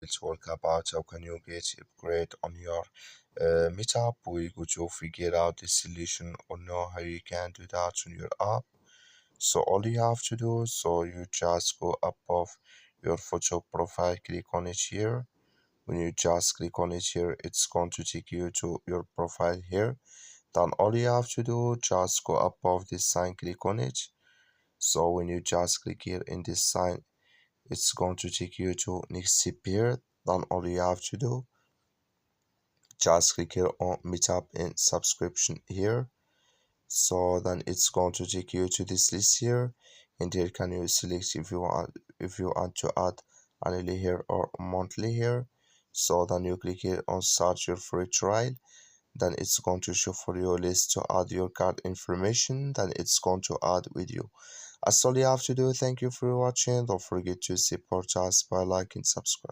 talk about how can you get upgrade on your Meetup. We go to figure out the solution or know how you can do that on your app. So all you have to do, so you just go above your photo profile, click on it here. When you just click on it here, it's going to take you to your profile here. Then all you have to do, just go above this sign, click on it. So when you just click here in this sign, it's going to take you to next period. Then all you have to do, just click here on Meetup and subscription here. So then it's going to take you to this list here, and here can you select if you want to add annually here or monthly here. So then you click here on start your free trial. Then it's going to show for your list to add your card information. Then it's going to add with you. That's all you have to do. Thank you for watching. Don't forget to support us by liking, subscribe.